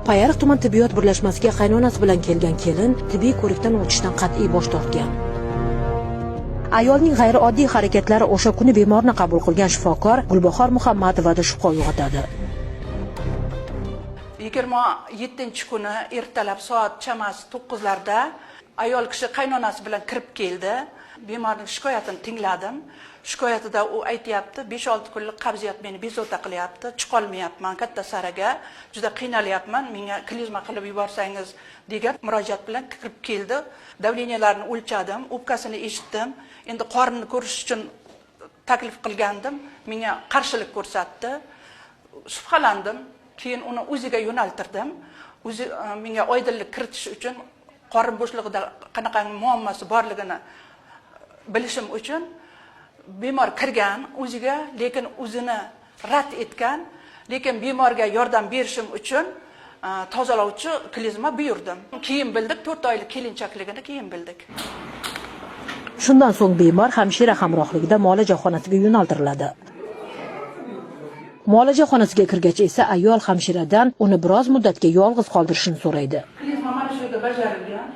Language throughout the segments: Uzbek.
Payariq tuman tibbiyot birlashmasiga qaynonasi bilan kelgan kelin tibbiy ko'rikdan o'tishdan qat'iy bosh tortgan. Ayolning g'ayrioddiy harakatlari o'sha kuni bemorni qabul qilgan shifokor Gulbahor Muhammadovada shubha uyg'otadi. 27-kuni ertalab soat chamasi 9larda ayol kishi qaynonasi bilan kirib keldi. Bemorning shikoyatini tingladim. Shikoyatida u aytayapti, 5-6 kunlik qabziyat meni bezovta qilyapti, chiqolmayapman katta saraga, juda qiynalyapman, menga klizma qilib yuborsangiz degan murojaat bilan kirib keldi. Davleniyalarini o'lchadim, o'pkasini eshitdim. Endi qorinni ko'rish uchun taklif qilgandim, menga qarshilik ko'rsatdi. Shubhalandim, keyin uni o'ziga yo'naltirdim. O'zi menga oydinlik kiritish uchun qorin bo'shlig'ida qanaqa muammosi borligini bilishim uchun bemor kirgan o'ziga, lekin o'zini rad etgan, lekin bemorga yordam berishim uchun tozalovchi klizma buyurdim. Keyin bildik, 4 oylik kelinchakligini keyin bildik. Shundan so'ng bemor hamshira hamrohligida muolaja xonasiga yo'naltiriladi. Muolaja xonasiga kirgach esa ayol hamshiradan uni biroz muddatga yolg'iz qoldirishni so'raydi. Klizma mana shu yerda bajarilgan.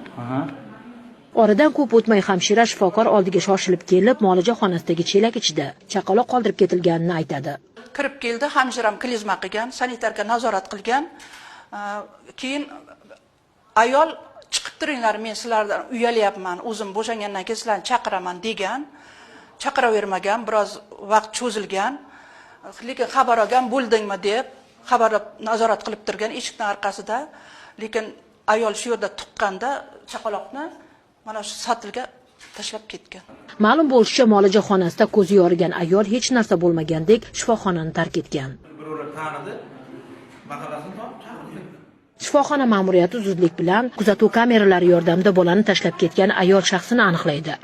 Oradan ko'p o'tmay hamshira shifokor oldiga shoshilib kelib, muolaja xonasidagi chelak ichida chaqaloq qoldirib ketilganini aytadi. Kirib keldi, hamshiram klizma qilgan, sanitarga nazorat qilgan. Keyin ayol chiqib turinglar, men sizlardan uyalyapman, o'zim bo'shangandan keyin sizlarni chaqiraman degan. Chaqiravermagan, biroz vaqt cho'zilgan. Lekin xabar olgan bo'ldingmi deb xabarlab nazorat qilib turgan eshikning orqasida. Lekin ayol shu yerda tuqqanda chaqaloqni mana shu satilga tashlab ketgan. Ma'lum bo'lishicha, muolaja xonasida ko'zi yorigan ayol hech narsa bo'lmagandek shifoxonani tark etgan. Shifoxona ma'muriyati zudlik bilan kuzatuv kameralari yordamida bolani tashlab ketgan ayol shaxsini aniqlaydi.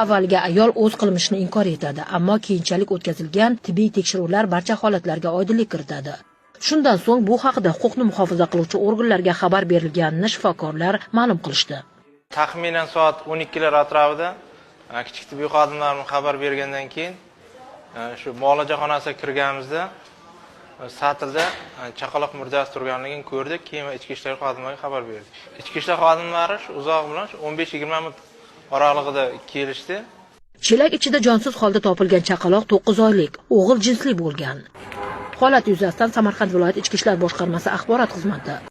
Avvaliga ayol o'z qilmishini inkor etadi, ammo keyinchalik o'tkazilgan tibbiy tekshiruvlar barcha holatlarga oydinlik kiritadi. Shundan so'ng bu haqida huquqni muhofaza qiluvchi organlarga xabar berilganini shifokorlar ma'lum qilishdi. Taxminan soat 12lar atrofida kichik tibbiy xodimlar xabar bergandan keyin shu muolaja xonasiga kirganimizda satilda chaqaloq murdasi turganligini ko'rdik. Keyin ichki ishlar xodimlariga xabar berdik. Ichki ishlar xodimlari uzoq bilan 15-20 minut oralig'ida kelishdi. Chelak ichida jonsiz holda topilgan chaqaloq 9 oylik, o'g'il jinsli bo'lgan. Holat yuzasidan Samarqand viloyat ichki ishlar boshqarmasi axborot xizmati